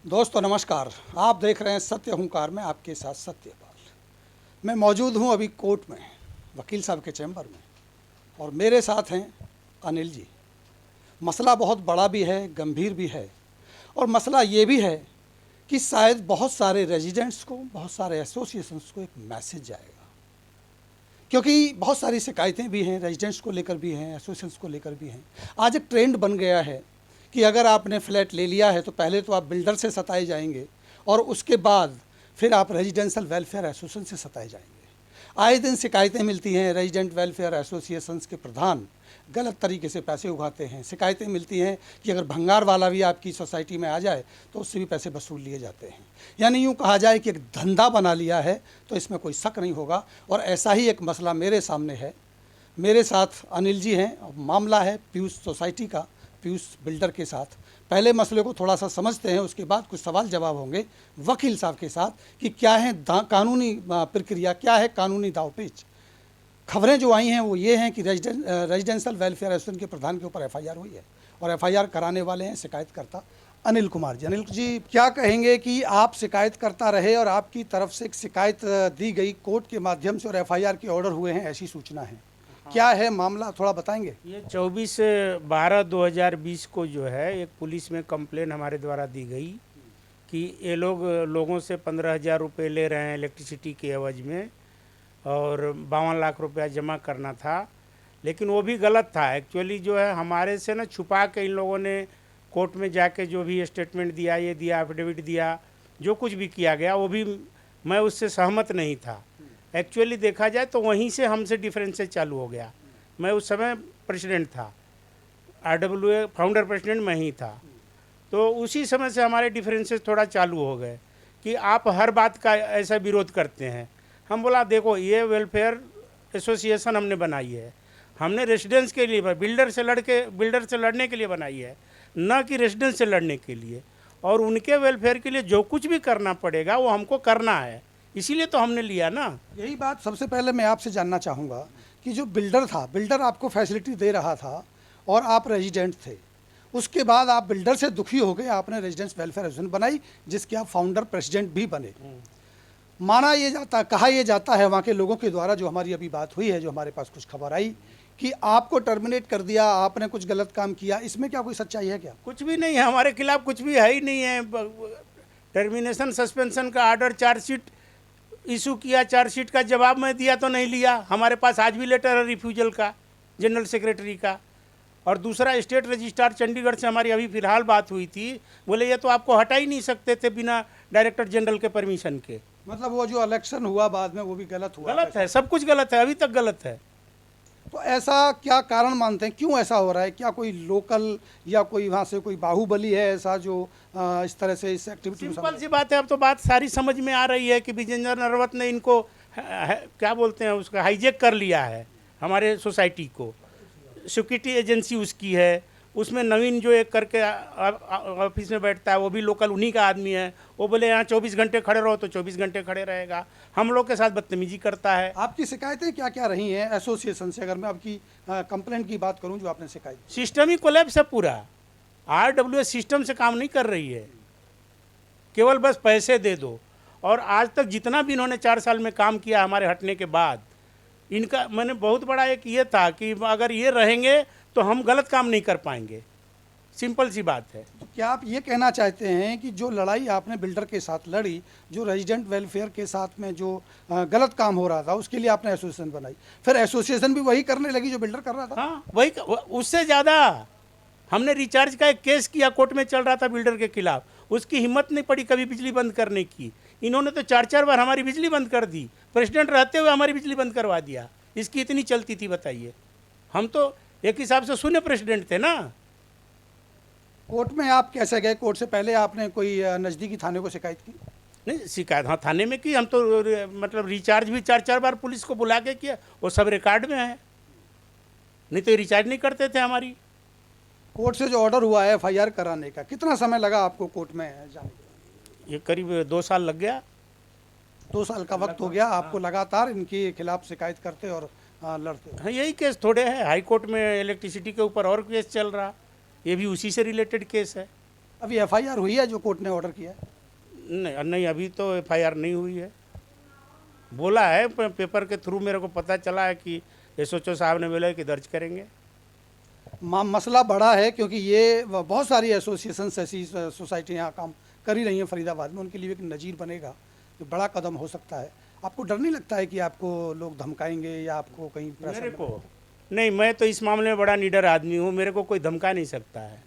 दोस्तों नमस्कार। आप देख रहे हैं सत्य हुंकार में आपके साथ सत्यपाल। मैं मौजूद हूं अभी कोर्ट में, वकील साहब के चैम्बर में, और मेरे साथ हैं अनिल जी। मसला बहुत बड़ा भी है, गंभीर भी है, और मसला ये भी है कि शायद बहुत सारे रेजिडेंट्स को, बहुत सारे एसोसिएशंस को एक मैसेज जाएगा, क्योंकि बहुत सारी शिकायतें भी हैं, रेजिडेंट्स को लेकर भी हैं, एसोसिएशंस को लेकर भी हैं। आज एक ट्रेंड बन गया है कि अगर आपने फ्लैट ले लिया है तो पहले तो आप बिल्डर से सताए जाएंगे और उसके बाद फिर आप रेजिडेंशियल वेलफेयर एसोसिएशन से सताए जाएंगे। आए दिन शिकायतें मिलती हैं, रेजिडेंट वेलफेयर एसोसिएशंस के प्रधान गलत तरीके से पैसे उगाते हैं। शिकायतें मिलती हैं कि अगर भंगार वाला भी आपकी सोसाइटी में आ जाए तो उससे भी पैसे वसूल लिए जाते हैं। यानी यूँ कहा जाए कि एक धंधा बना लिया है, तो इसमें कोई शक नहीं होगा। और ऐसा ही एक मसला मेरे सामने है। मेरे साथ अनिल जी हैं और मामला है पीयूष सोसाइटी का, पीयूष बिल्डर के साथ। पहले मसले को थोड़ा सा समझते हैं, उसके बाद कुछ सवाल जवाब होंगे वकील साहब के साथ कि क्या है कानूनी प्रक्रिया, क्या है कानूनी दावपेच। खबरें जो आई हैं वो ये हैं कि रेजिडेंशियल वेलफेयर एसोसिएशन के प्रधान के ऊपर एफआईआर हुई है और एफआईआर कराने वाले हैं शिकायतकर्ता अनिल कुमार जी। अनिल जी, क्या कहेंगे कि आप शिकायतकर्ता रहे और आपकी तरफ से एक शिकायत दी गई कोर्ट के माध्यम से और एफआईआर के ऑर्डर हुए हैं, ऐसी सूचना है। क्या है मामला, थोड़ा बताएंगे? ये 24/12/2020 को जो है एक पुलिस में कंप्लेन हमारे द्वारा दी गई कि ये लोगों से 15,000 रुपये ले रहे हैं इलेक्ट्रिसिटी के एवज में और 52 लाख रुपया जमा करना था। लेकिन वो भी गलत था। एक्चुअली जो है हमारे से ना छुपा के इन लोगों ने कोर्ट में जाके जो भी स्टेटमेंट दिया, ये दिया, एफिडेविट दिया, जो कुछ भी किया गया वो भी मैं उससे सहमत नहीं था। एक्चुअली देखा जाए तो वहीं से हमसे डिफरेंसेस चालू हो गया। मैं उस समय प्रेसिडेंट था, RWA फाउंडर प्रेसिडेंट मैं ही था। तो उसी समय से हमारे डिफरेंसेस थोड़ा चालू हो गए कि आप हर बात का ऐसा विरोध करते हैं। हम बोला देखो, ये वेलफेयर एसोसिएशन हमने बनाई है, हमने रेसिडेंस के लिए, बिल्डर से लड़ने के लिए बनाई है, न कि रेसिडेंस से लड़ने के लिए। और उनके वेलफेयर के लिए जो कुछ भी करना पड़ेगा वो हमको करना है, इसीलिए तो हमने लिया ना। यही बात सबसे पहले मैं आपसे जानना चाहूँगा कि जो बिल्डर था, बिल्डर आपको फैसिलिटी दे रहा था और आप रेजिडेंट थे, उसके बाद आप बिल्डर से दुखी हो गए, आपने रेजिडेंस वेलफेयर एसोसिएशन बनाई जिसके आप फाउंडर प्रेसिडेंट भी बने। माना ये जाता, कहा ये जाता है वहाँ के लोगों के द्वारा, जो हमारी अभी बात हुई है, जो हमारे पास कुछ खबर आई कि आपको टर्मिनेट कर दिया, आपने कुछ गलत काम किया। इसमें क्या कोई सच्चाई है? क्या कुछ भी नहीं है, हमारे खिलाफ कुछ भी है ही नहीं है। टर्मिनेशन सस्पेंशन का ऑर्डर, चार्जशीट इशू किया, चार्जशीट का जवाब मैं दिया तो नहीं लिया। हमारे पास आज भी लेटर है रिफ्यूजल का, जनरल सेक्रेटरी का। और दूसरा, स्टेट रजिस्ट्रार चंडीगढ़ से हमारी अभी फ़िलहाल बात हुई थी, बोले ये तो आपको हटा ही नहीं सकते थे बिना डायरेक्टर जनरल के परमिशन के। मतलब वो जो इलेक्शन हुआ बाद में वो भी गलत हुआ? गलत है, सब कुछ गलत है, अभी तक गलत है। तो ऐसा क्या कारण मानते हैं, क्यों ऐसा हो रहा है? क्या कोई लोकल या कोई वहाँ से कोई बाहुबली है ऐसा जो इस तरह से इस एक्टिविटी में? सिंपल सी बात है, अब तो बात सारी समझ में आ रही है कि विजेंद्र नरवत ने इनको क्या बोलते हैं, उसका हाईजैक कर लिया है हमारे सोसाइटी को। सिक्योरिटी एजेंसी उसकी है, उसमें नवीन जो एक करके ऑफिस में बैठता है वो भी लोकल उन्हीं का आदमी है। वो बोले यहाँ 24 घंटे खड़े रहो तो 24 घंटे खड़े रहेगा, हम लोग के साथ बदतमीजी करता है। आपकी शिकायतें क्या क्या रही हैं एसोसिएशन से? अगर मैं आपकी कंप्लेंट की बात करूं जो आपने शिकायत, सिस्टम ही कोलैप्स है पूरा। RWA सिस्टम से काम नहीं कर रही है, केवल बस पैसे दे दो। और आज तक जितना भी इन्होंने 4 साल में काम किया हमारे हटने के बाद, इनका मैंने बहुत बड़ा एक ये था कि अगर ये रहेंगे तो हम गलत काम नहीं कर पाएंगे। सिंपल सी बात है। तो क्या आप ये कहना चाहते हैं कि जो लड़ाई आपने बिल्डर के साथ लड़ी, जो रेजिडेंट वेलफेयर के साथ में जो गलत काम हो रहा था, उसके लिए आपने एसोसिएशन बनाई, फिर एसोसिएशन भी वही करने लगी जो बिल्डर कर रहा था? हाँ, वही उससे ज़्यादा। हमने रिचार्ज का एक केस किया, कोर्ट में चल रहा था बिल्डर के खिलाफ, उसकी हिम्मत नहीं पड़ी कभी बिजली बंद करने की। इन्होंने तो 4-4 बार हमारी बिजली बंद कर दी, प्रेसिडेंट रहते हुए हमारी बिजली बंद करवा दिया। इसकी इतनी चलती थी, बताइए। हम तो एक हिसाब से शून्य प्रेसिडेंट थे ना। कोर्ट में आप कैसे गए? कोर्ट से पहले आपने कोई नज़दीकी थाने को शिकायत की? नहीं, शिकायत हाँ थाने में की। हम तो मतलब रिचार्ज भी 4-4 बार पुलिस को बुला के किया, वो सब रिकॉर्ड में है। नहीं तो रिचार्ज नहीं करते थे हमारी। कोर्ट से जो ऑर्डर हुआ है एफआईआर कराने का, कितना समय लगा आपको कोर्ट में जाने के? ये करीब 2 साल लग गया। 2 साल का वक्त हो गया आपको लगातार इनके खिलाफ शिकायत करते और लड़ते? हाँ, यही केस थोड़े है। हाई कोर्ट में इलेक्ट्रिसिटी के ऊपर और केस चल रहा, ये भी उसी से रिलेटेड केस है। अभी एफआईआर हुई है जो कोर्ट ने ऑर्डर किया है? नहीं नहीं, अभी तो एफआईआर नहीं हुई है। बोला है पेपर के थ्रू, मेरे को पता चला है कि एसओचओ साहब ने बोला कि दर्ज करेंगे। मसला बड़ा है क्योंकि ये बहुत सारी एसोसिएशन ऐसी सोसाइटी यहाँ काम कर ही रही हैं फरीदाबाद में, उनके लिए एक नज़ीर बनेगा तो बड़ा कदम हो सकता है। आपको डर नहीं लगता है कि आपको लोग धमकाएंगे या आपको कहीं मेरे को नहीं, मैं तो इस मामले में बड़ा निडर आदमी हूँ, मेरे को कोई धमका नहीं सकता है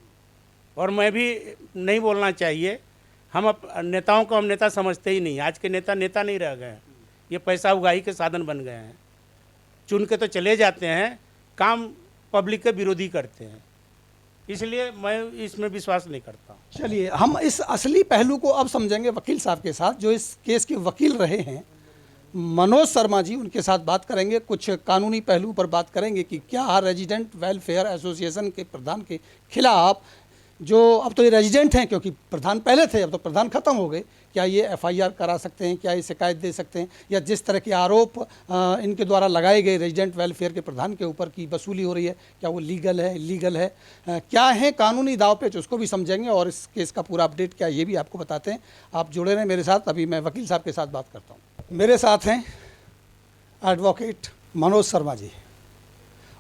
और मैं भी नहीं बोलना चाहिए। हम नेताओं को हम नेता समझते ही नहीं। आज के नेता नेता नहीं रह गए हैं, ये पैसा उगाही के साधन बन गए हैं। चुन के तो चले जाते हैं, काम पब्लिक के विरोधी करते हैं, इसलिए मैं इसमें विश्वास नहीं करता। चलिए हम इस असली पहलू को अब समझेंगे वकील साहब के साथ, जो इस केस के वकील रहे हैं मनोज शर्मा जी, उनके साथ बात करेंगे। कुछ कानूनी पहलू पर बात करेंगे कि क्या रेजिडेंट वेलफेयर एसोसिएशन के प्रधान के खिलाफ, जो अब तो ये रेजिडेंट हैं क्योंकि प्रधान पहले थे, अब तो प्रधान खत्म हो गए, क्या ये एफआईआर करा सकते हैं, क्या ये शिकायत दे सकते हैं, या जिस तरह के आरोप इनके द्वारा लगाए गए रेजिडेंट वेलफेयर के प्रधान के ऊपर की वसूली हो रही है, क्या वो लीगल है इलीगल है, क्या है कानूनी दाव पेच, उसको भी समझेंगे और इस केस का पूरा अपडेट क्या ये भी आपको बताते हैं। आप जुड़े रहें मेरे साथ। अभी मैं वकील साहब के साथ बात करता हूँ। मेरे साथ हैं एडवोकेट मनोज शर्मा जी,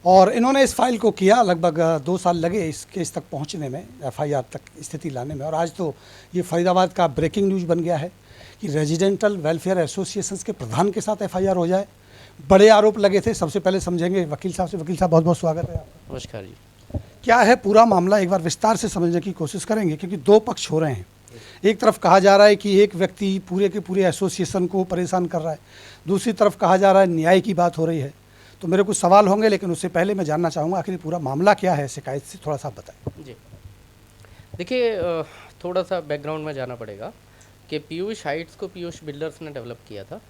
और इन्होंने इस फाइल को किया, लगभग 2 साल लगे इस केस तक पहुंचने में, एफआईआर तक स्थिति लाने में, और आज तो ये फरीदाबाद का ब्रेकिंग न्यूज़ बन गया है कि रेजिडेंटल वेलफेयर एसोसिएशंस के प्रधान के साथ एफआईआर हो जाए। बड़े आरोप लगे थे। सबसे पहले समझेंगे वकील साहब से। वकील साहब बहुत बहुत स्वागत है आपका। नमस्कार जी। क्या है पूरा मामला, एक बार विस्तार से समझने की कोशिश करेंगे, क्योंकि 2 पक्ष हो रहे हैं। एक तरफ कहा जा रहा है कि एक व्यक्ति पूरे के पूरे एसोसिएशन को परेशान कर रहा है, दूसरी तरफ कहा जा रहा है न्याय की बात हो रही है। तो मेरे कुछ सवाल होंगे, लेकिन उससे पहले मैं जानना चाहूँगा आखिर पूरा मामला क्या है शिकायत से, थोड़ा सा बताएं। जी देखिए, थोड़ा सा बैकग्राउंड में जाना पड़ेगा कि पीयूष हाइट्स को पीयूष बिल्डर्स ने डेवलप किया था,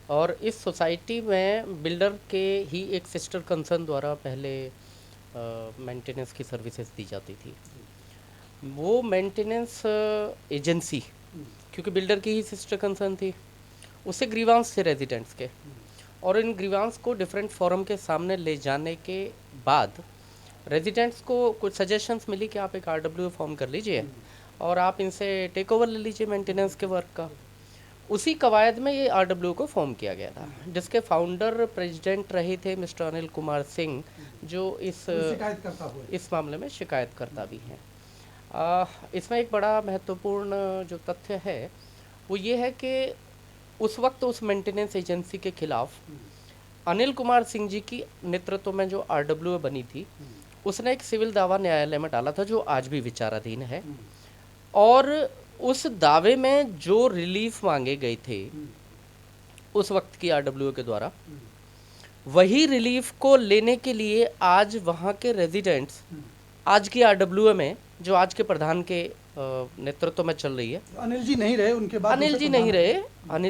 और इस सोसाइटी में बिल्डर के ही एक सिस्टर कंसर्न द्वारा पहले मेंटेनेंस की सर्विसेज दी जाती थी। वो मेंटेनेंस एजेंसी, क्योंकि बिल्डर की ही सिस्टर कंसर्न थी, उससे ग्रीवांस थे रेजिडेंट्स के, और इन ग्रीवांस को डिफरेंट फोरम के सामने ले जाने के बाद रेजिडेंट्स को कुछ सजेशंस मिली कि आप एक आरडब्ल्यूए फॉर्म कर लीजिए और आप इनसे टेक ओवर ले लीजिए मेंटेनेंस के वर्क का। उसी कवायद में ये आरडब्ल्यूए को फॉर्म किया गया था, जिसके फाउंडर प्रेसिडेंट रहे थे मिस्टर अनिल कुमार सिंह, जो इस मामले में शिकायतकर्ता भी हैं। इसमें एक बड़ा महत्वपूर्ण जो तथ्य है वो ये है कि उस वक्त उस मेंटेनेंस एजेंसी के खिलाफ अनिल कुमार सिंह जी की नेतृत्व में जो आरडब्ल्यूए बनी थी, उसने एक सिविल दावा न्यायालय में डाला था, जो आज भी विचाराधीन है। और उस दावे में जो रिलीफ मांगे गए थे उस वक्त की आरडब्ल्यूए के द्वारा, वही रिलीफ को लेने के लिए आज वहाँ के रेजिडेंट्स आज की आरडब्ल्यूए में, जो आज के प्रधान के नेतृत्व में चल रही है, अनिल जी नहीं रहे, उनके बाद अनिल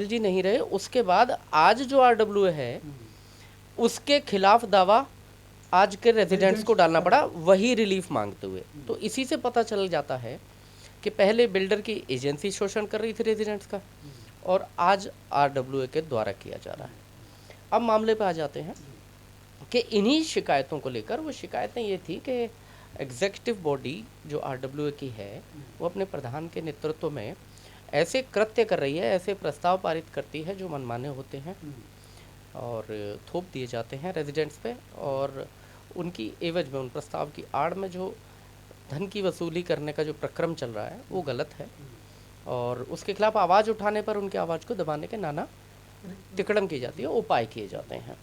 जी नहीं रहे, उसके बाद आज जो आरडब्ल्यूए है उसके खिलाफ दावा आज के रेजिडेंट्स को डालना पड़ा, वही रिलीफ मांगते हुए। तो इसी से पता चल जाता है कि पहले बिल्डर की एजेंसी शोषण कर रही थी रेजिडेंट्स का, और आज आरडब्ल्यूए के द्वारा किया जा रहा है। अब मामले पे आ जाते हैं कि इन्हीं शिकायतों को लेकर, वो शिकायतें ये थी कि एग्जीक्यूटिव बॉडी जो आरडब्ल्यूए की है, वो अपने प्रधान के नेतृत्व में ऐसे कृत्य कर रही है, ऐसे प्रस्ताव पारित करती है जो मनमाने होते हैं और थोप दिए जाते हैं रेजिडेंट्स पे, और उनकी एवज में, उन प्रस्ताव की आड़ में जो धन की वसूली करने का जो प्रक्रम चल रहा है वो गलत है, और उसके खिलाफ आवाज़ उठाने पर उनकी आवाज़ को दबाने के नाना तिकड़म की जाती है, उपाय किए जाते हैं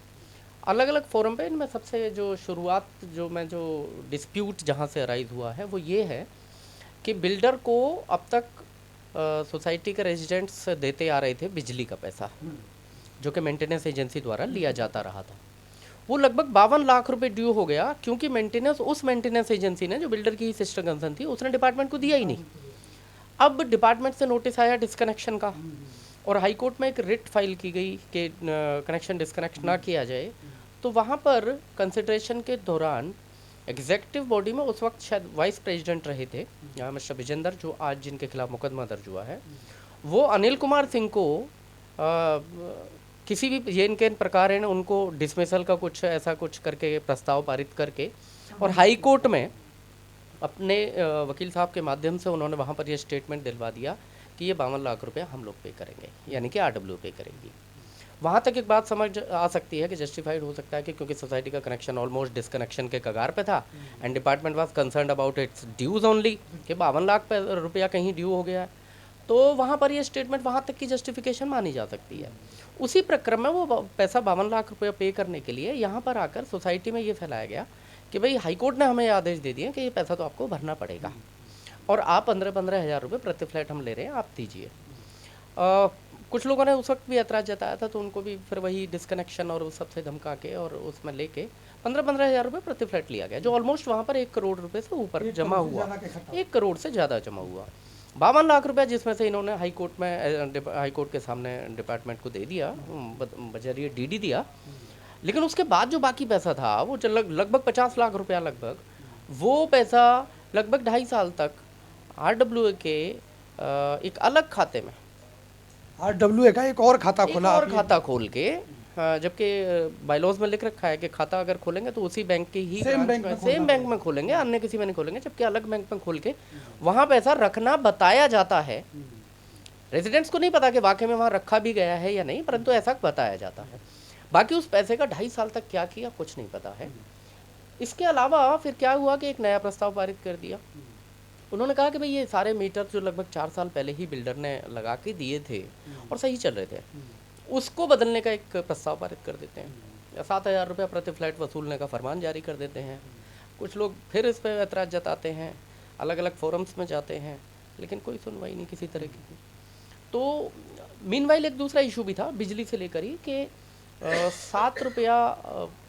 अलग अलग फोरम पे। इनमें सबसे जो शुरुआत जो डिस्प्यूट जहाँ से अराइज हुआ है वो ये है कि बिल्डर को अब तक सोसाइटी के रेजिडेंट्स देते आ रहे थे बिजली का पैसा, जो कि मेंटेनेंस एजेंसी द्वारा लिया जाता रहा था। वो लगभग 52 लाख रुपए ड्यू हो गया, क्योंकि उस मेंटेनेंस एजेंसी ने, जो बिल्डर की सिस्टर कंसर्न थी, उसने डिपार्टमेंट को दिया ही नहीं। अब डिपार्टमेंट से नोटिस आया डिस्कनेक्शन का, और हाई कोर्ट में एक रिट फाइल की गई कि कनेक्शन डिस्कनेक्ट ना किया जाए। तो वहाँ पर कंसिडरेशन के दौरान एग्जीक्यूटिव बॉडी में उस वक्त शायद वाइस प्रेसिडेंट रहे थे मिस्टर विजेंदर, जो आज जिनके खिलाफ मुकदमा दर्ज हुआ है, वो अनिल कुमार सिंह को किसी भी ये इनके प्रकार है उनको डिसमिसल का कुछ ऐसा कुछ करके प्रस्ताव पारित करके, और हाई कोर्ट में अपने वकील साहब के माध्यम से उन्होंने वहाँ पर ये स्टेटमेंट दिलवा दिया कि ये 52 लाख रुपए हम लोग पे करेंगे, यानी कि RW पे करेंगी। वहाँ तक एक बात समझ आ सकती है कि जस्टिफाइड हो सकता है कि क्योंकि सोसाइटी का कनेक्शन ऑलमोस्ट डिसकनेक्शन के कगार पे था and department was concerned about its dues only, कि 52 लाख रुपया कहीं ड्यू हो गया है, तो वहाँ पर ये स्टेटमेंट वहाँ तक की जस्टिफिकेशन मानी जा सकती है। उसी प्रक्रम में वो पैसा 52 लाख रुपया पे करने के लिए यहाँ पर आकर सोसाइटी में ये फैलाया गया कि भाई हाईकोर्ट ने हमें ये आदेश दे दिए कि ये पैसा तो आपको भरना पड़ेगा और आप 15-15 हज़ार रुपये प्रति फ्लैट हम ले रहे हैं, आप दीजिए। कुछ लोगों ने उस वक्त भी ऐतराज़ जताया था, तो उनको भी फिर वही डिसकनेक्शन और उस सबसे धमका के और उसमें लेके 15-15 हज़ार रुपये प्रति फ्लैट लिया गया, जो ऑलमोस्ट वहाँ पर 1 करोड़ रुपये से ऊपर जमा हुआ, 1 करोड़ से ज़्यादा जमा हुआ। 52 लाख रुपया जिसमें से इन्होंने हाईकोर्ट के सामने डिपार्टमेंट को दे दिया, बजरिए DD दिया, लेकिन उसके बाद जो बाकी पैसा था वो लगभग 50 लाख रुपया लगभग, वो पैसा लगभग 2.5 साल तक RWA के एक अलग खाते में, RWA का एक और खाता एक खोला और आपने। खाता खोल के, जबकि बायलॉज में लिख रखा है कि खाता अगर खोलेंगे तो उसी बैंक के ही सेम बैंक में खोलेंगे, अन्य किसी में नहीं खोलेंगे, जबकि अलग बैंक में खोल के वहाँ पैसा रखना बताया जाता है। रेजिडेंट्स को नहीं पता कि वाकई में वहाँ रखा भी गया है या नहीं, परंतु ऐसा बताया जाता है। बाकी उस पैसे का 2.5 साल तक क्या किया कुछ नहीं पता है। इसके अलावा फिर क्या हुआ कि एक नया प्रस्ताव पारित कर दिया। उन्होंने कहा कि भाई ये सारे मीटर जो लगभग 4 साल पहले ही बिल्डर ने लगा के दिए थे और सही चल रहे थे, उसको बदलने का एक प्रस्ताव पारित कर देते हैं, 7,000 रुपया प्रति फ्लैट वसूलने का फरमान जारी कर देते हैं। कुछ लोग फिर इस पर ऐतराज़ जताते हैं, अलग अलग फोरम्स में जाते हैं, लेकिन कोई सुनवाई नहीं किसी तरह की। तो मीनवाइल एक दूसरा इशू भी था बिजली से लेकर ही कि 7 रुपया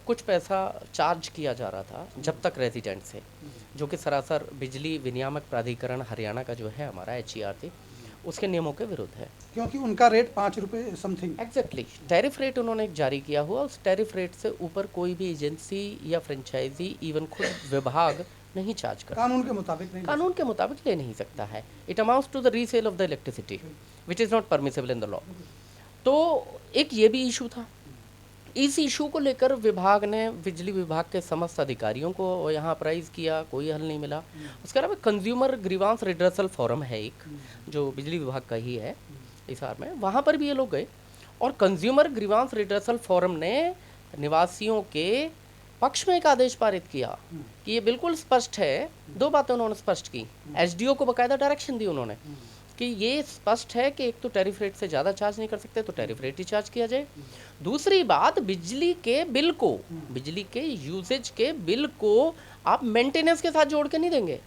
कुछ पैसा चार्ज किया जा रहा था जब तक रेजिडेंट से, जो कि सरासर बिजली विनियामक प्राधिकरण हरियाणा का जो है हमारा HERC, उसके नियमों के विरुद्ध है, क्योंकि उनका रेट 5 रुपये समथिंग। एग्जैक्टली टैरिफ रेट उन्होंने एक जारी किया हुआ, उस टैरिफ रेट से ऊपर कोई भी एजेंसी या फ्रेंचाइजी, इवन खुद विभाग नहीं चार्ज करता, कानून के मुताबिक नहीं। कानून के मुताबिक ले नहीं सकता है। It amounts to the resale of the electricity which is not permissible in the law. तो एक ये भी इशू था। इस इशू को लेकर विभाग ने बिजली विभाग के समस्त अधिकारियों को यहाँ अप्राइज किया, कोई हल नहीं मिला। उसके अलावा कंज्यूमर ग्रीवांस रिड्रेसल फोरम है एक, जो बिजली विभाग का ही है हिसार में, वहाँ पर भी ये लोग गए और कंज्यूमर ग्रीवांस रिड्रेसल फोरम ने निवासियों के पक्ष में एक आदेश पारित किया कि ये बिल्कुल स्पष्ट है। 2 बातें उन्होंने स्पष्ट की, SDO को बाकायदा डायरेक्शन दी उन्होंने कि ये स्पष्ट है कि एक तो टैरिफ रेट से ज़्यादा चार्ज नहीं कर सकते, तो टैरिफ रेट ही चार्ज किया जाए। दूसरी बात, बिजली के बिल को, बिजली के यूसेज के बिल को आप मेंटेनेंस के साथ जोड़ के नहीं देंगे।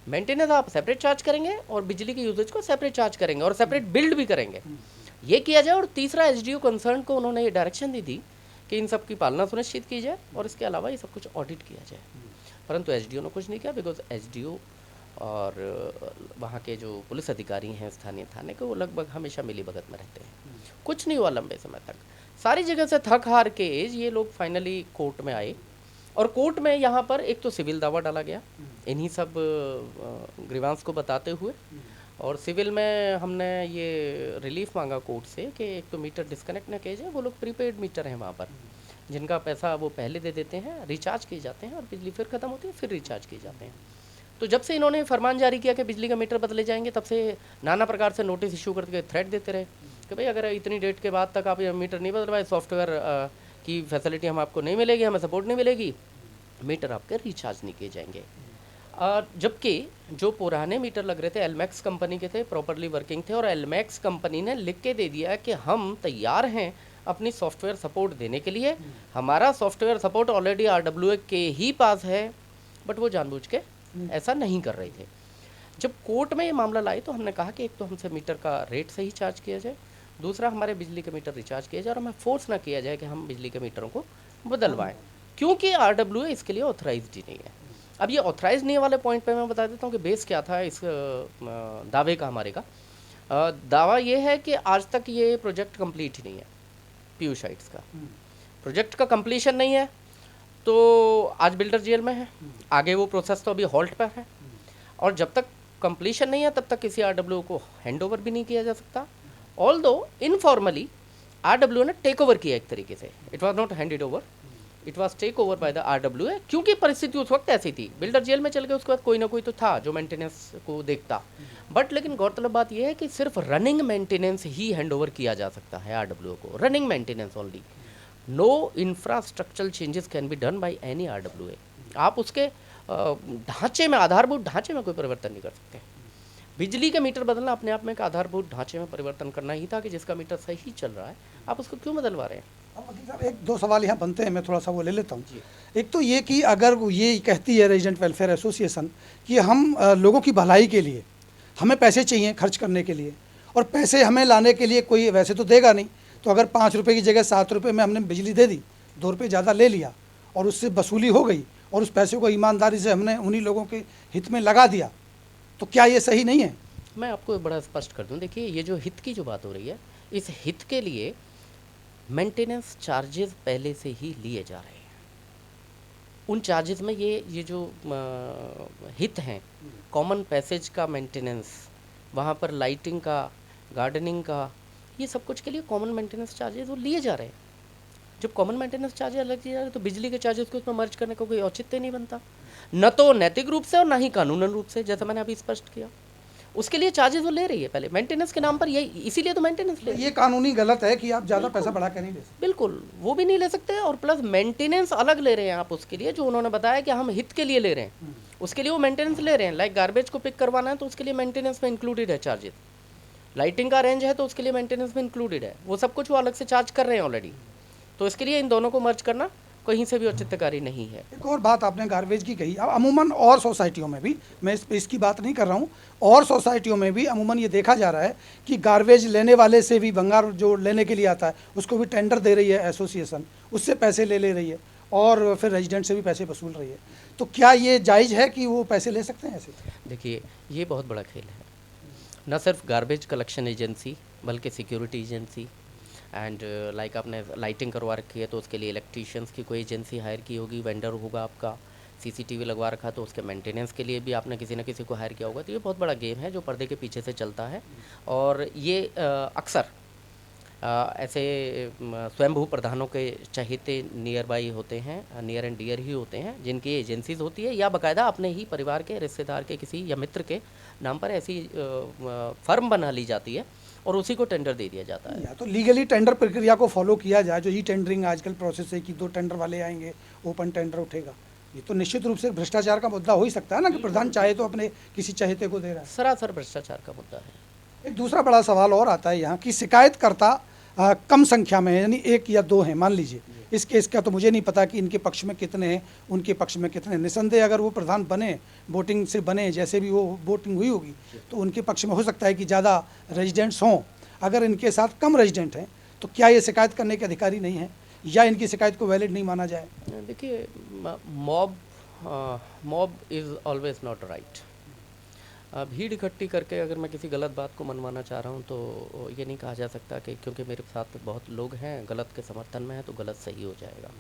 मेंटेनेंस आप सेपरेट चार्ज करेंगे और बिजली के यूसेज को सेपरेट चार्ज करेंगे और सेपरेट बिल्ड भी करेंगे, ये किया जाए। और तीसरा, SDO कंसर्न को उन्होंने ये डायरेक्शन दी थी कि इन सब की पालना सुनिश्चित की जाए और इसके अलावा ये सब कुछ ऑडिट किया जाए। परंतु SDO ने कुछ नहीं किया, बिकॉज SDO और वहाँ के जो पुलिस अधिकारी हैं स्थानीय थाने के, वो लगभग हमेशा मिली भगत में रहते हैं, कुछ नहीं हुआ लंबे समय तक। सारी जगह से थक हार के ये लोग फाइनली कोर्ट में आए और कोर्ट में यहाँ पर एक तो सिविल दावा डाला गया इन्हीं सब ग्रीवांस को बताते हुए, और सिविल में हमने ये रिलीफ मांगा कोर्ट से कि एक तो मीटर डिस्कनेक्ट ना किया जाए। वो लोग प्रीपेड मीटर हैं वहाँ पर, जिनका पैसा वो पहले दे देते हैं, रिचार्ज किए जाते हैं और बिजली फिर ख़त्म होती है, फिर रिचार्ज किए जाते हैं। तो जब से इन्होंने फरमान जारी किया कि बिजली का मीटर बदले जाएंगे, तब से नाना प्रकार से नोटिस इशू करके थ्रेट देते रहे कि भाई अगर इतनी डेट के बाद तक आप ये मीटर नहीं बदलवाए, सॉफ्टवेयर की फैसिलिटी हम आपको नहीं मिलेगी, हमें सपोर्ट नहीं मिलेगी, मीटर आपके रिचार्ज नहीं किए जाएंगे। जबकि जो पुराने मीटर लग रहे थे एलमैक्स कंपनी के थे, प्रॉपरली वर्किंग थे, और एलमैक्स कंपनी ने लिख के दे दिया कि हम तैयार हैं अपनी सॉफ्टवेयर सपोर्ट देने के लिए, हमारा सॉफ्टवेयर सपोर्ट ऑलरेडी RWA के ही पास है, बट वो जानबूझ के ऐसा नहीं कर रहे थे। जब कोर्ट में ये मामला लाए तो हमने कहा कि एक तो हमसे मीटर का रेट सही चार्ज किया जाए, दूसरा हमारे बिजली के मीटर रिचार्ज किया जाए और हमें फोर्स ना किया जाए कि हम बिजली के मीटरों को बदलवाएं, क्योंकि RWA इसके लिए ऑथराइज्ड ही नहीं है। अब ये ऑथराइज नहीं वाले पॉइंट पे मैं बता देता हूँ कि बेस क्या था इस दावे का। हमारे का दावा ये है कि आज तक ये प्रोजेक्ट कंप्लीट ही नहीं है, पीयूष हाइट्स का प्रोजेक्ट का कंप्लीशन नहीं है, तो आज बिल्डर जेल में है, आगे वो प्रोसेस तो अभी हॉल्ट पर है, और जब तक कंप्लीशन नहीं है तब तक किसी RWA को हैंड ओवर भी नहीं किया जा सकता। ऑल्दो इनफॉर्मली RWA ने टेक ओवर किया एक तरीके से, it was not handed over, it was take over by the RWA, क्योंकि परिस्थिति उस वक्त ऐसी थी। बिल्डर जेल में चल गए, उसके बाद कोई ना कोई तो था जो मेंटेनेंस को देखता। बट लेकिन गौरतलब बात यह है कि सिर्फ रनिंग मेंटेनेंस ही हैंड ओवर किया जा सकता है RWA को, running maintenance only. No infrastructural changes can be done by any RWA। आप उसके ढांचे में, आधारभूत ढांचे में कोई परिवर्तन नहीं कर सकते। बिजली के मीटर बदलना अपने आप में एक आधारभूत ढांचे में परिवर्तन करना ही था कि जिसका मीटर सही चल रहा है, आप उसको क्यों बदलवा रहे हैं? अब वकील साहब, एक दो सवाल यहाँ बनते हैं, मैं थोड़ा सा वो ले लेता हूँ। एक तो ये कि अगर वो ये कहती है रेजिडेंट वेलफेयर एसोसिएशन कि हम लोगों की भलाई के लिए हमें पैसे चाहिए खर्च करने के लिए, और पैसे हमें लाने के लिए कोई वैसे तो देगा नहीं, तो अगर 5 रुपये की जगह 7 रुपये में हमने बिजली दे दी, 2 रुपये ज़्यादा ले लिया और उससे वसूली हो गई और उस पैसे को ईमानदारी से हमने उन्हीं लोगों के हित में लगा दिया, तो क्या ये सही नहीं है? मैं आपको बड़ा स्पष्ट कर दूं, देखिए ये जो हित की जो बात हो रही है, इस हित के लिए मेंटेनेंस चार्जेस पहले से ही लिए जा रहे हैं। उन चार्जेस में ये जो हित हैं, कॉमन पैसेज का मेंटेनेंस, वहाँ पर लाइटिंग का, गार्डनिंग का, ये सब कुछ के लिए कॉमन मेंटेनेंस चार्जेस वो लिए जा रहे हैं। जब कॉमन मेंटेनेंस चार्जेस अलग दिए जा रहे हैं तो बिजली के चार्जेस को उसमें मर्ज करने का कोई औचित्य नहीं बनता, न तो नैतिक रूप से और ना ही कानूनन रूप से, जैसा मैंने अभी स्पष्ट किया। उसके लिए चार्जेस वो ले रही है पहले मेंटेनेंस के नाम पर, ये इसीलिए तो मेंटेनेंस ले। ये कानूनी गलत है कि आप ज़्यादा पैसा बढ़ा के नहीं ले सकते। बिल्कुल, वो भी नहीं ले सकते, और प्लस मेंटेनेंस अलग ले रहे हैं आप उसके लिए, जो उन्होंने बताया कि हम हित के लिए ले रहे हैं, उसके लिए वो मेंटेनेंस ले रहे हैं। लाइक गार्बेज को पिक करवाना है तो उसके लिए मेंटेनेंस में इंक्लूडेड है चार्जेस, लाइटिंग का अरेंज है तो उसके लिए मेंटेनेंस में इंक्लूडेड है, वो सब कुछ वो अलग से चार्ज कर रहे हैं ऑलरेडी। तो इसके लिए इन दोनों को मर्ज करना कहीं से भी औचित्यकारी नहीं है। एक और बात आपने गार्बेज की कही, अब अमूमन और सोसाइटियों में भी, मैं इसकी बात नहीं कर रहा हूँ, और सोसाइटियों में भी अमूमन ये देखा जा रहा है कि गार्बेज लेने वाले से भी, भंगार जो लेने के लिए आता है उसको भी टेंडर दे रही है एसोसिएशन, उससे पैसे ले रही है और फिर रेजिडेंट से भी पैसे वसूल रही है। तो क्या ये जायज़ है कि वो पैसे ले सकते हैं ऐसे? देखिए ये बहुत बड़ा खेल है, न सिर्फ गार्बेज कलेक्शन एजेंसी बल्कि सिक्योरिटी एजेंसी, एंड लाइक आपने लाइटिंग करवा रखी है तो उसके लिए इलेक्ट्रीशियंस की कोई एजेंसी हायर की होगी, वेंडर होगा आपका, CCTV लगवा रखा तो उसके मेंटेनेंस के लिए भी आपने किसी न किसी को हायर किया होगा। तो ये बहुत बड़ा गेम है जो पर्दे के पीछे से चलता है, और ये अक्सर ऐसे स्वयंभू प्रधानों के चहेते नियर बाई होते हैं, नियर एंड डियर ही होते हैं, जिनकी एजेंसीज होती है या बाकायदा अपने ही परिवार के, रिश्तेदार के किसी या मित्र के नाम पर ऐसी फर्म बना ली जाती है और उसी को टेंडर दे दिया जाता है। या तो लीगली टेंडर प्रक्रिया को फॉलो किया जाए, जो ई टेंडरिंग आजकल प्रोसेस है कि 2 टेंडर वाले आएंगे, ओपन टेंडर उठेगा, ये तो निश्चित रूप से भ्रष्टाचार का मुद्दा हो ही सकता है ना, कि प्रधान चाहे तो अपने किसी चहेते को दे रहा है। सरासर भ्रष्टाचार का मुद्दा है। एक दूसरा बड़ा सवाल और आता है यहाँ कि शिकायतकर्ता कम संख्या में है, यानी 1 या 2 हैं मान लीजिए। इस केस का तो मुझे नहीं पता कि इनके पक्ष में कितने हैं, उनके पक्ष में कितने। निसंदेह अगर वो प्रधान बने, वोटिंग से बने, जैसे भी वो वोटिंग हुई होगी, तो उनके पक्ष में हो सकता है कि ज़्यादा रेजिडेंट्स हों। अगर इनके साथ कम रेजिडेंट हैं तो क्या ये शिकायत करने के अधिकारी नहीं हैं, या इनकी शिकायत को वैलिड नहीं माना जाए? देखिए, mob is always not right. भीड़ इकट्ठी करके अगर मैं किसी गलत बात को मनवाना चाह रहा हूँ तो ये नहीं कहा जा सकता कि क्योंकि मेरे साथ बहुत लोग हैं गलत के समर्थन में है तो गलत सही हो जाएगा।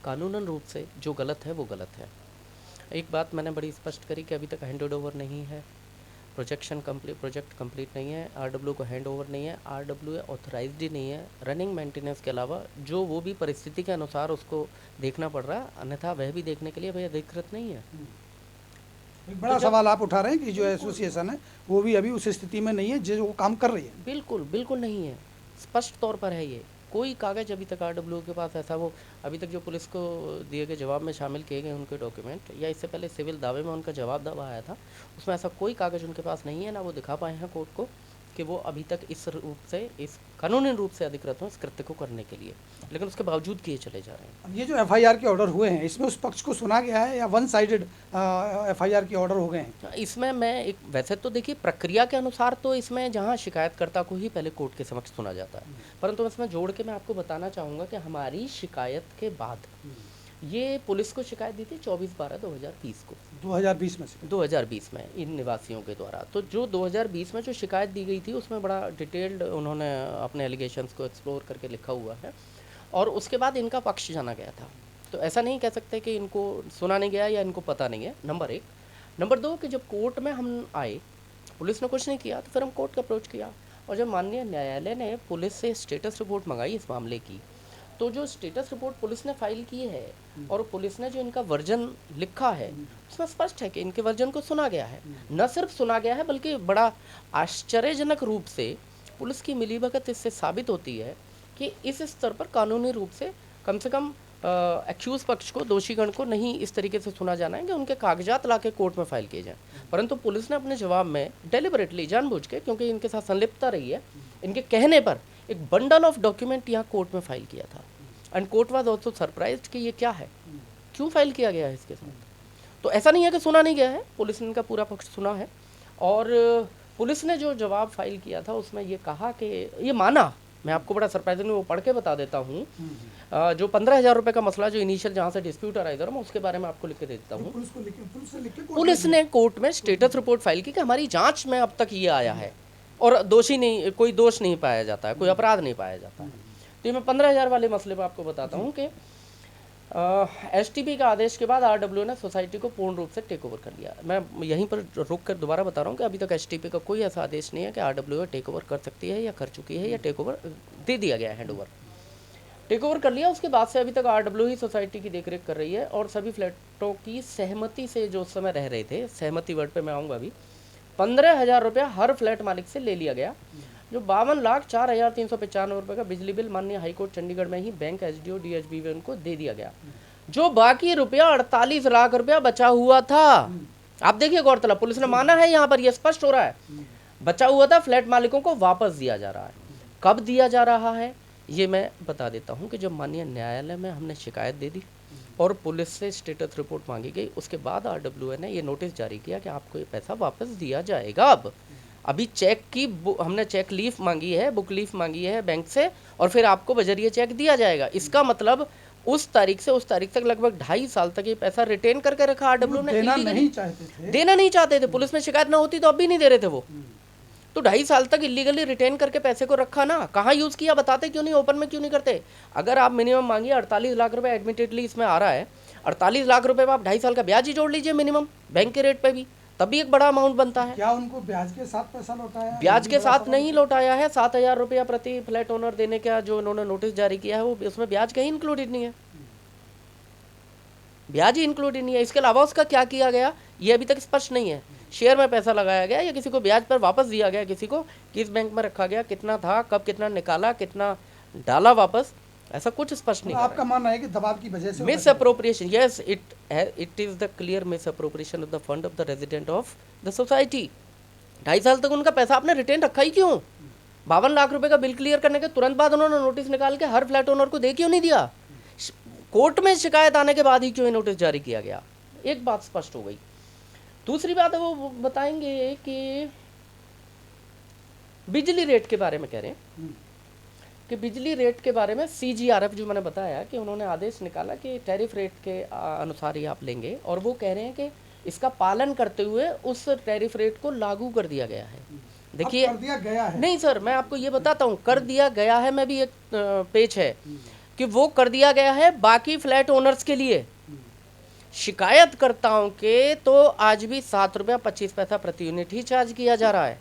कानूनन रूप से जो गलत है वो गलत है। एक बात मैंने बड़ी स्पष्ट करी कि अभी तक हैंड ओवर नहीं है, प्रोजेक्ट कंप्लीट नहीं है, RWA को हैंड ओवर नहीं है, RWA ऑथराइज्ड ही नहीं है। रनिंग मेंटेनेंस के अलावा जो वो भी परिस्थिति के अनुसार उसको देखना पड़ रहा है, अन्यथा वह भी देखने के लिए भैया अधिकृत नहीं है। एक बड़ा सवाल आप उठा रहे हैं कि जो एसोसिएशन है वो भी अभी उस स्थिति में नहीं है जो वो काम कर रही है। बिल्कुल नहीं है, स्पष्ट तौर पर है। ये कोई कागज़ अभी तक RWA के पास ऐसा, वो अभी तक जो पुलिस को दिए गए जवाब में शामिल किए गए उनके डॉक्यूमेंट, या इससे पहले सिविल दावे में उनका जवाब दावा आया था, उसमें ऐसा कोई कागज़ उनके पास नहीं है, ना वो दिखा पाए हैं कोर्ट को कि वो अभी तक इस रूप से, इस कानूनी रूप से अधिकृत हों इस कृत्य को करने के लिए, लेकिन उसके बावजूद किए चले जा रहे हैं। अब ये जो FIR के ऑर्डर हुए हैं, इसमें उस पक्ष को सुना गया है या वन साइडेड FIR के ऑर्डर हो गए हैं? इसमें मैं एक, वैसे तो देखिए प्रक्रिया के अनुसार तो इसमें जहां शिकायतकर्ता को ही पहले कोर्ट के समक्ष सुना जाता है, परंतु इसमें जोड़ के मैं आपको बताना चाहूँगा कि हमारी शिकायत के बाद ये पुलिस को शिकायत दी थी 24/12/2020 को, 2020 में से 2020 में इन निवासियों के द्वारा। तो जो 2020 में जो शिकायत दी गई थी उसमें बड़ा डिटेल्ड उन्होंने अपने एलिगेशंस को एक्सप्लोर करके लिखा हुआ है, और उसके बाद इनका पक्ष जाना गया था। तो ऐसा नहीं कह सकते कि इनको सुना नहीं गया या इनको पता नहीं है, नंबर 1। नंबर 2 कि जब कोर्ट में हम आए, पुलिस ने कुछ नहीं किया तो फिर हम कोर्ट का अप्रोच किया, और जब माननीय न्यायालय ने पुलिस से स्टेटस रिपोर्ट मंगाई इस मामले की, तो जो स्टेटस रिपोर्ट पुलिस ने फाइल की है और पुलिस ने जो इनका वर्जन लिखा है उसमें स्पष्ट है कि इनके वर्जन को सुना गया है। न सिर्फ सुना गया है बल्कि बड़ा आश्चर्यजनक रूप से पुलिस की मिलीभगत इससे साबित होती है कि इस स्तर पर कानूनी रूप से कम एक्यूज पक्ष को, दोषीगण को नहीं इस तरीके से सुना जाना है कि उनके कागजात लाके कोर्ट में फाइल किए जाएं। परंतु पुलिस ने अपने जवाब में डेलिबरेटली, जानबूझ के, क्योंकि इनके साथ संलिप्तता रही है, इनके कहने पर एक बंडल ऑफ डॉक्यूमेंट यहाँ कोर्ट में फाइल किया था। And court was also surprised कि ये क्या है, क्यों फाइल किया गया है इसके साथ। तो ऐसा नहीं है कि सुना नहीं गया है, पुलिस ने इनका पूरा पक्ष सुना है। और पुलिस ने जो जवाब फाइल किया था उसमें ये कहा कि ये माना, मैं आपको बड़ा सरप्राइजिंग वो पढ़ के बता देता हूँ, जो 15,000 रुपये का मसला जो इनिशियल जहाँ से डिस्प्यूट आ रहा है इधर, मैं उसके बारे में आपको लिख के दे देता हूँ। पुलिस ने कोर्ट में स्टेटस रिपोर्ट फाइल की कि हमारी जांच में अब तक ये आया है और दोषी नहीं, कोई दोष नहीं पाया जाता है, कोई अपराध नहीं पाया जाता है। तो ये मैं 15,000 वाले मसले पर आपको बताता हूँ कि एसटीपी का आदेश के बाद आरडब्ल्यू ने सोसाइटी को पूर्ण रूप से टेक ओवर कर लिया। मैं यहीं पर रुक कर दोबारा बता रहा हूँ कि अभी तक एसटीपी का कोई ऐसा आदेश नहीं है कि आरडब्ल्यू टेक ओवर कर सकती है या कर चुकी है या टेक ओवर दे दिया गया है, हैंड ओवर टेक ओवर कर लिया। उसके बाद से अभी तक आरडब्ल्यू ही सोसाइटी की देखरेख कर रही है और सभी फ्लैटों की सहमति से जो उस समय रह रहे थे, सहमति वर्ड पे मैं आऊँगा अभी, 15,000 रुपया हर फ्लैट मालिक से ले लिया गया। जो 52,04,395 रुपये का बिजली बिल माननीय हाईकोर्ट चंडीगढ़ में ही बैंक एसडीओ डीएचबी उनको दे दिया गया। जो बाकी रुपया 48 लाख रुपया बचा हुआ था, आप देखिए गौरतलब, पुलिस ने माना है, यहाँ पर यह स्पष्ट हो रहा है, बचा हुआ था, फ्लैट मालिकों को वापस दिया जा रहा है। कब दिया जा रहा है ये मैं बता देता हूँ कि जब माननीय न्यायालय में हमने शिकायत दे दी और पुलिस से स्टेटस रिपोर्ट मांगी गई, उसके बाद आरडब्ल्यूए ने ये नोटिस जारी किया कि आपको ये पैसा वापस दिया जाएगा। अब अभी चेक की हमने चेक लीफ मांगी है, बुक लीफ मांगी है बैंक से और फिर आपको बजरिया चेक दिया जाएगा। इसका मतलब उस तारीख से उस तारीख तक लगभग 2.5 साल तक ये पैसा रिटेन करके रखा आरडब्ल्यू ने। देना नहीं चाहते थे, पुलिस में शिकायत ना होती तो अब भी नहीं दे रहे थे वो। तो 2.5 साल तक इलीगली रिटेन करके पैसे को रखा ना, कहाँ यूज किया बताते क्यों नहीं, ओपन में क्यों नहीं करते। अगर आप मिनिमम मांगिए 48 लाख रुपए एडमिटेडली इसमें आ रहा है, 48 लाख रुपए में आप 2.5 साल का ब्याज ही जोड़ लीजिए मिनिमम बैंक के रेट पे भी, तब भी एक बड़ा अमाउंट बनता है। क्या उनको ब्याज के साथ पैसा लौटाया? ब्याज के साथ नहीं लौटाया है। 7,000 रुपया प्रति फ्लैट ओनर देने का जो उन्होंने नोटिस जारी किया है वो उसमें ब्याज कहीं इंक्लूडेड नहीं है, ब्याज ही इंक्लूडेड नहीं है। इसके अलावा उसका क्या किया गया ये अभी तक स्पष्ट नहीं है। शेयर में पैसा लगाया गया या किसी को ब्याज पर वापस दिया गया, किसी को किस बैंक में रखा गया, कितना था, कब कितना निकाला, कितना डाला वापस, ऐसा कुछ स्पष्ट नहीं। आपका मानना है कि दबाव की वजह से miss appropriation, yes it is the clear miss appropriation of the fund of the resident of the society. 2.5 साल तक उनका पैसा आपने रिटेन रखा ही क्यों? 52 लाख रुपए का बिल क्लियर करने के तुरंत बाद उन्होंने नोटिस निकाल के हर फ्लैट ओनर को दे क्यों नहीं दिया? कोर्ट में शिकायत आने के बाद ही क्यों नोटिस जारी किया गया? एक बात स्पष्ट हो गई। दूसरी बात है वो बताएंगे कि बिजली रेट के बारे में कह रहे हैं कि बिजली रेट के बारे में सीजीआरएफ जो मैंने बताया कि उन्होंने आदेश निकाला कि टैरिफ रेट के अनुसार ही आप लेंगे और वो कह रहे हैं कि इसका पालन करते हुए उस टैरिफ रेट को लागू कर दिया गया है। देखिए, कर दिया गया है नहीं सर, मैं आपको ये बताता हूँ, कर दिया गया है मैं भी एक पेज है कि वो कर दिया गया है बाकी फ्लैट ओनर्स के लिए। शिकायतकर्ताओं के तो आज भी 7 रुपया 25 पैसा प्रति यूनिट ही चार्ज किया जा रहा है।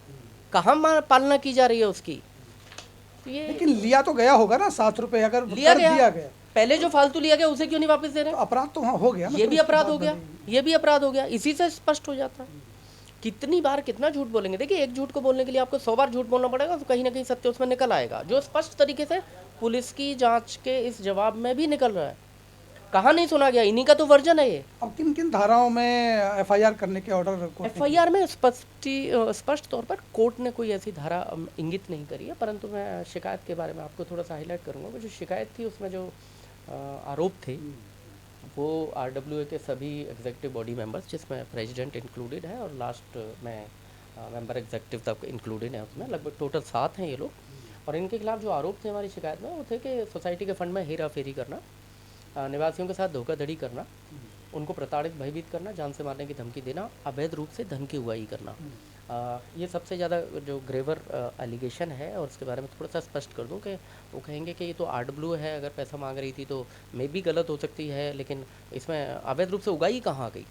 कहाँ पालना की जा रही है उसकी? ये लेकिन लिया तो गया होगा ना 7 रुपए, अगर लिया कर दिया गया, पहले जो फालतू लिया गया उसे क्यों नहीं वापस दे रहे? तो अपराध तो वहाँ हो गया ना, ये तो भी उसकी अपराध बात हो गया, बनेगी। ये भी अपराध हो गया। इसी से स्पष्ट हो जाता है। कितनी बार कितना झूठ बोलेंगे? देखिए, एक झूठ को बोलने के लिए आपको 100 बार झूठ बोलना पड़ेगा तो कहीं ना कहीं सत्य उसमें निकल आएगा, जो स्पष्ट तरीके से पुलिस की जांच के इस जवाब में भी निकल रहा है। कहाँ नहीं सुना गया, इन्हीं का तो वर्जन है ये। अब किन किन धाराओं में एफआईआर करने के ऑर्डर? एफआईआर में स्पष्ट तौर पर कोर्ट ने कोई ऐसी धारा इंगित नहीं करी है, परंतु मैं शिकायत के बारे में आपको थोड़ा सा हाईलाइट करूंगा कि जो शिकायत थी उसमें जो आरोप थे वो आरडब्ल्यूए के सभी एग्जीक्यूटिव बॉडी मेंबर्स, जिसमें प्रेसिडेंट इंक्लूडेड है और लास्ट में मेंबर एग्जीक्यूटिव तक इंक्लूडेड है, उसमें लगभग टोटल 7 हैं ये लोग। और इनके खिलाफ जो आरोप थे हमारी शिकायत में वो थे कि सोसाइटी के फंड में हेरा फेरी करना, निवासियों के साथ धोखाधड़ी करना, उनको प्रताड़ित भयभीत करना, जान से मारने की धमकी देना, अवैध रूप से धन की उगाही करना, ये सबसे ज़्यादा जो ग्रेवर एलिगेशन है। और उसके बारे में थोड़ा सा स्पष्ट कर दूं कि वो कहेंगे कि ये तो आरडब्ल्यू है, अगर पैसा मांग रही थी तो मे भी गलत हो सकती है, लेकिन इसमें अवैध रूप से उगाही कहाँ आ गई?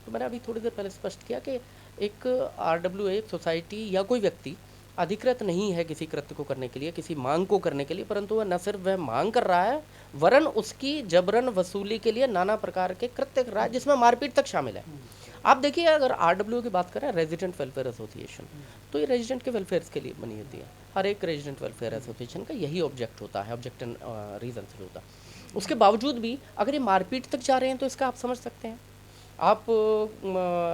तो मैंने अभी थोड़ी देर पहले स्पष्ट किया कि एक आरडब्ल्यू एक सोसाइटी या कोई व्यक्ति अधिकृत नहीं है किसी कृत्य को करने के लिए, किसी मांग को करने के लिए, परंतु वह न सिर्फ वह मांग कर रहा है वरन उसकी जबरन वसूली के लिए नाना प्रकार के कृत्य कर रहा है, जिसमें मारपीट तक शामिल है। आप देखिए, अगर आरडब्ल्यू की बात करें, रेजिडेंट वेलफेयर एसोसिएशन, तो ये रेजिडेंट के वेलफेयर के लिए बनी होती है। हर एक रेजिडेंट वेलफेयर एसोसिएशन का यही ऑब्जेक्ट होता है, ऑब्जेक्ट एंड रीजन से होता है। उसके बावजूद भी अगर ये मारपीट तक जा रहे हैं तो इसका आप समझ सकते हैं। आप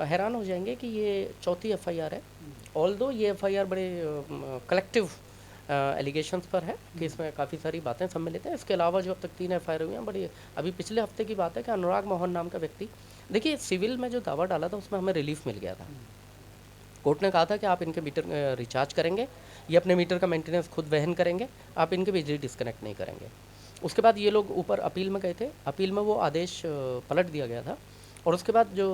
हैरान हो जाएंगे कि ये चौथी एफआईआर है। ऑल्दो ये एफआईआर बड़े कलेक्टिव एलिगेशंस पर है कि इसमें काफ़ी सारी बातें सम्मिलित हैं। इसके अलावा जो अब तक 3 एफआईआर हुई हैं, बड़ी अभी पिछले हफ्ते की बात है कि अनुराग मोहन नाम का व्यक्ति, देखिए सिविल में जो दावा डाला था उसमें हमें रिलीफ मिल गया था। कोर्ट ने कहा था कि आप इनके मीटर रिचार्ज करेंगे, ये अपने मीटर का मेंटेनेंस खुद वहन करेंगे, आप इनके बिजली डिस्कनेक्ट नहीं करेंगे। उसके बाद ये लोग ऊपर अपील में गए थे, अपील में वो आदेश पलट दिया गया था। और उसके बाद जो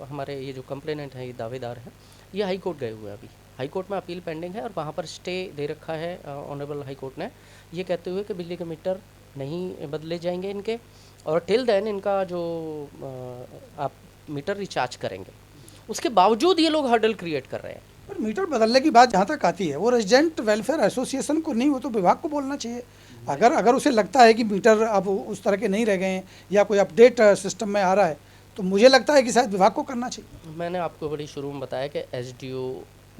हमारे ये जो कंप्लेनेंट हैं, ये दावेदार हैं, ये हाई कोर्ट गए हुए हैं। अभी हाई कोर्ट में अपील पेंडिंग है और वहाँ पर स्टे दे रखा है ऑनरेबल हाई कोर्ट ने, ये कहते हुए कि बिजली के मीटर नहीं बदले जाएंगे इनके, और टिल देन इनका जो आप मीटर रिचार्ज करेंगे। उसके बावजूद ये लोग हर्डल क्रिएट कर रहे हैं। पर मीटर बदलने की बात जहाँ तक आती है, वो रेजिडेंट वेलफेयर एसोसिएशन को नहीं, वो तो विभाग को बोलना चाहिए। अगर उसे लगता है कि मीटर अब उस तरह के नहीं रह गए हैं या कोई अपडेट सिस्टम में आ रहा है, तो मुझे लगता है कि शायद विभाग को करना चाहिए। मैंने आपको बड़ी शुरू में बताया कि एसडीओ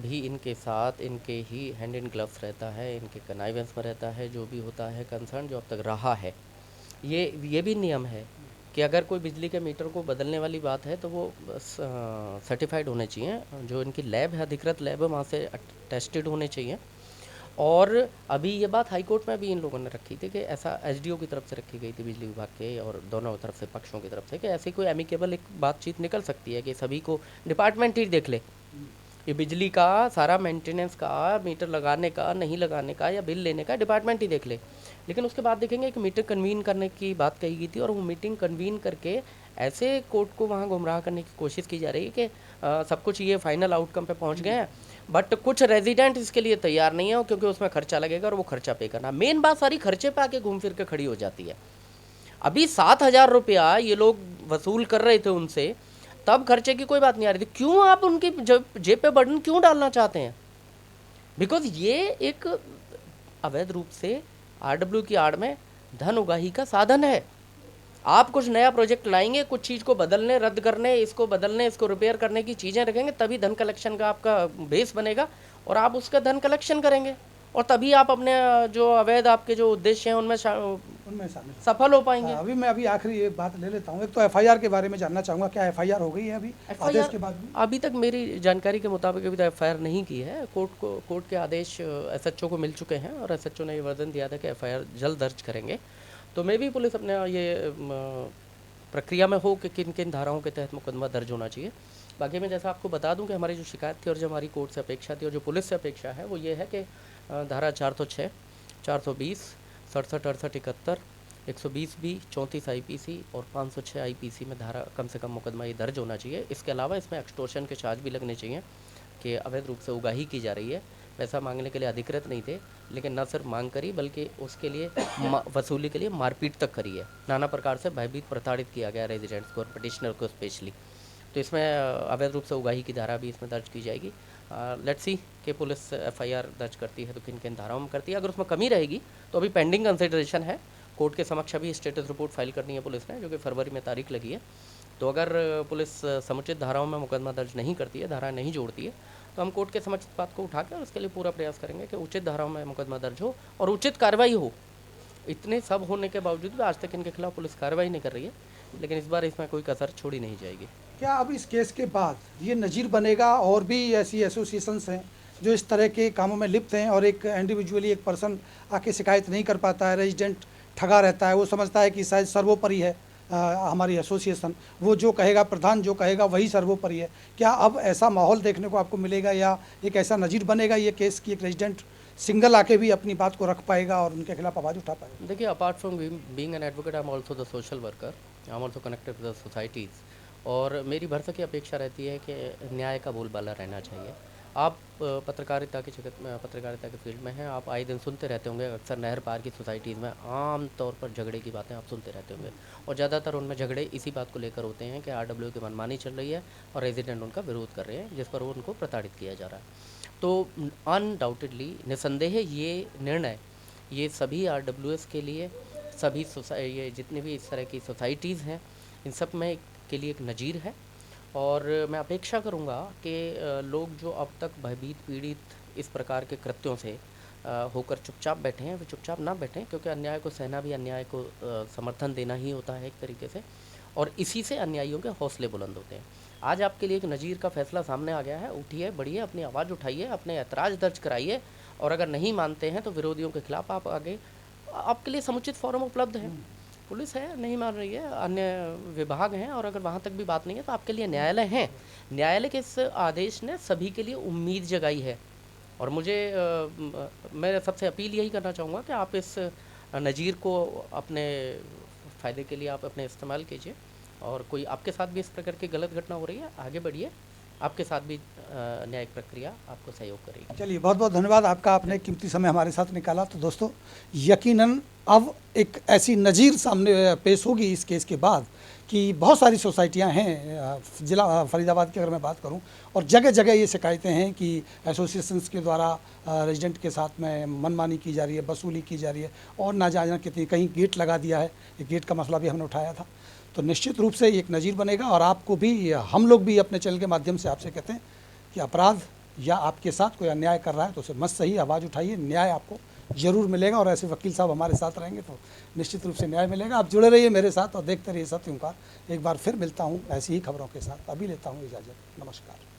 भी इनके साथ, इनके ही हैंड इन ग्लव्स रहता है, इनके कनाइवेंस में रहता है। जो भी होता है कंसर्न जो अब तक रहा है, ये भी नियम है कि अगर कोई बिजली के मीटर को बदलने वाली बात है तो वो सर्टिफाइड होने चाहिए। जो इनकी लैब है, अधिकृत लैब है, वहाँ से टेस्टेड होने चाहिए। और अभी ये बात हाई कोर्ट में भी इन लोगों ने रखी थी कि ऐसा एसडीओ की तरफ से रखी गई थी, बिजली विभाग के और दोनों तरफ से, पक्षों की तरफ से, कि ऐसी कोई एमिकेबल एक बातचीत निकल सकती है कि सभी को डिपार्टमेंट ही देख ले, ये बिजली का सारा मेंटेनेंस का, मीटर लगाने का, नहीं लगाने का या बिल लेने का डिपार्टमेंट ही देख ले। लेकिन उसके बाद देखेंगे कि मीटर कन्वीन करने की बात कही गई थी और वो मीटिंग कन्वीन करके ऐसे कोर्ट को वहाँ गुमराह करने की कोशिश की जा रही है कि सब कुछ ये फाइनल आउटकम पे पहुँच गए हैं, बट कुछ रेजिडेंट इसके लिए तैयार नहीं है क्योंकि उसमें खर्चा लगेगा और वो खर्चा पे करना। मेन बात सारी खर्चे पे आके घूम फिर के खड़ी हो जाती है। अभी 7,000 रुपया ये लोग वसूल कर रहे थे उनसे, तब खर्चे की कोई बात नहीं आ रही थी। क्यों आप उनकी जेब पे बर्डन क्यों डालना चाहते हैं? बिकॉज ये एक अवैध रूप से आरडब्ल्यू की आड़ में धन उगाही का साधन है। आप कुछ नया प्रोजेक्ट लाएंगे, कुछ चीज़ को बदलने, रद्द करने, इसको बदलने, इसको रिपेयर करने की चीज़ें रखेंगे, तभी धन कलेक्शन का आपका बेस बनेगा और आप उसका धन कलेक्शन करेंगे और तभी आप अपने जो अवैध आपके जो उद्देश्य हैं उनमें शामिल सफल हो पाएंगे। अभी आखिरी ये बात ले लेता हूँ। एक तो एफआईआर के बारे में जानना चाहूँगा, क्या एफआईआर हो गई है अभी आदेश के बाद भी? अभी तक मेरी जानकारी के मुताबिक अभी तक एफआईआर नहीं की है। कोर्ट के आदेश एसएचओ को मिल चुके हैं और एसएचओ ने ये वर्जन दिया था कि एफआईआर जल्द दर्ज करेंगे। तो मे भी पुलिस अपने ये प्रक्रिया में हो कि किन किन धाराओं के तहत मुकदमा दर्ज होना चाहिए। बाकी मैं जैसा आपको बता दूं कि हमारी जो शिकायत थी और जो हमारी कोर्ट से अपेक्षा थी और जो पुलिस से अपेक्षा है वो ये है कि धारा 406, 420, 67, 68, 71, 120 बी, 34 आईपीसी और 506 आईपीसी में धारा कम से कम मुकदमा ये दर्ज होना चाहिए। इसके अलावा इसमें एक्सटोर्शन के चार्ज भी लगने चाहिए कि अवैध रूप से उगाही की जा रही है, पैसा मांगने के लिए अधिकृत नहीं थे, लेकिन न सिर्फ मांग करी बल्कि उसके लिए वसूली के लिए मारपीट तक करी है। नाना प्रकार से भयभीत प्रताड़ित किया गया रेजिडेंट्स को और पटिशनर को स्पेशली। तो इसमें अवैध रूप से उगाही की धारा भी इसमें दर्ज की जाएगी। लेट्स सी कि पुलिस एफआईआर दर्ज करती है तो किन किन धाराओं में करती है। अगर उसमें कमी रहेगी तो अभी पेंडिंग कंसिडरेशन है, कोर्ट के समक्ष अभी स्टेटस रिपोर्ट फाइल करनी है पुलिस ने, जो कि फरवरी में तारीख लगी है। तो अगर पुलिस समुचित धाराओं में मुकदमा दर्ज नहीं करती है, धारा नहीं जोड़ती है, तो हम कोर्ट के समक्ष बात को उठा कर उसके लिए पूरा प्रयास करेंगे कि उचित धाराओं में मुकदमा दर्ज हो और उचित कार्रवाई हो। इतने सब होने के बावजूद भी आज तक इनके खिलाफ पुलिस कार्रवाई नहीं कर रही है, लेकिन इस बार इसमें कोई कसर छोड़ी नहीं जाएगी। क्या अब इस केस के बाद ये नज़ीर बनेगा और भी ऐसी एसोसिएशंस हैं जो इस तरह के कामों में लिप्त हैं और एक इंडिविजुअली एक पर्सन आके शिकायत नहीं कर पाता है, रेजिडेंट ठगा रहता है, वो समझता है कि शायद सर्वोपरि है हमारी एसोसिएशन, वो जो कहेगा, प्रधान जो कहेगा वही सर्वोपरि है। क्या अब ऐसा माहौल देखने को आपको मिलेगा या एक ऐसा नज़ीर बनेगा ये केस की एक रेजिडेंट सिंगल आके भी अपनी बात को रख पाएगा और उनके खिलाफ आवाज़ उठा पाएगा? देखिए, apart from being an advocate, I am also the social worker, I am also connected with the societies, और मेरी भरसक की अपेक्षा रहती है कि न्याय का बोलबाला रहना चाहिए। आप पत्रकारिता की जगत में, पत्रकारिता के फील्ड में हैं, आप आए दिन सुनते रहते होंगे, अक्सर नहर पार की सोसाइटीज़ में आम तौर पर झगड़े की बातें आप सुनते रहते होंगे और ज़्यादातर उनमें झगड़े इसी बात को लेकर होते हैं कि आरडब्ल्यू की मनमानी चल रही है और रेजिडेंट उनका विरोध कर रहे हैं, जिस पर उनको प्रताड़ित किया जा रहा है। तो अनडाउटेडली निसंदेह ये निर्णय ये सभी आरडब्ल्यूएस के लिए, सभी ये जितने भी इस तरह की सोसाइटीज़ हैं, इन सब में के लिए एक नज़ीर है। और मैं अपेक्षा करूंगा कि लोग जो अब तक भयभीत पीड़ित इस प्रकार के कृत्यों से होकर चुपचाप बैठे हैं, वे चुपचाप ना बैठें, क्योंकि अन्याय को सहना भी अन्याय को समर्थन देना ही होता है एक तरीके से, और इसी से अन्यायियों के हौसले बुलंद होते हैं। आज आपके लिए एक नज़ीर का फैसला सामने आ गया है, उठिए, बढ़िए, अपनी आवाज़ उठाइए, अपने ऐतराज़ दर्ज कराइए, और अगर नहीं मानते हैं तो विरोधियों के खिलाफ आप आगे, आपके लिए समुचित फॉरम उपलब्ध है। पुलिस है, नहीं मान रही है, अन्य विभाग हैं, और अगर वहाँ तक भी बात नहीं है तो आपके लिए न्यायालय हैं। न्यायालय के इस आदेश ने सभी के लिए उम्मीद जगाई है, और मुझे मैं सबसे अपील यही करना चाहूँगा कि आप इस नज़ीर को अपने फ़ायदे के लिए आप अपने इस्तेमाल कीजिए, और कोई आपके साथ भी इस प्रकार की गलत घटना हो रही है, आगे बढ़िए, आपके साथ भी न्यायिक प्रक्रिया आपको सहयोग करेगी। चलिए, बहुत बहुत धन्यवाद आपका, आपने कीमती समय हमारे साथ निकाला। तो दोस्तों, यकीनन अब एक ऐसी नज़ीर सामने पेश होगी इस केस के बाद कि बहुत सारी सोसाइटियां हैं, ज़िला फरीदाबाद की अगर मैं बात करूं, और जगह जगह ये शिकायतें हैं कि एसोसिएशंस के द्वारा रेजिडेंट के साथ में मनमानी की जा रही है, वसूली की जा रही है, और ना जाना कितनी, कहीं गेट लगा दिया है, ये गेट का मसला भी हमने उठाया था। तो निश्चित रूप से एक नज़ीर बनेगा, और आपको भी, हम लोग भी अपने चैनल के माध्यम से आपसे कहते हैं कि अपराध या आपके साथ कोई अन्याय कर रहा है तो उसे मत सही आवाज़ उठाइए, न्याय आपको ज़रूर मिलेगा, और ऐसे वकील साहब हमारे साथ रहेंगे तो निश्चित रूप से न्याय मिलेगा। आप जुड़े रहिए मेरे साथ और देखते रहिए सत्य हुंकार। एक बार फिर मिलता हूँ ऐसी ही खबरों के साथ, अभी लेता हूँ इजाज़त, नमस्कार।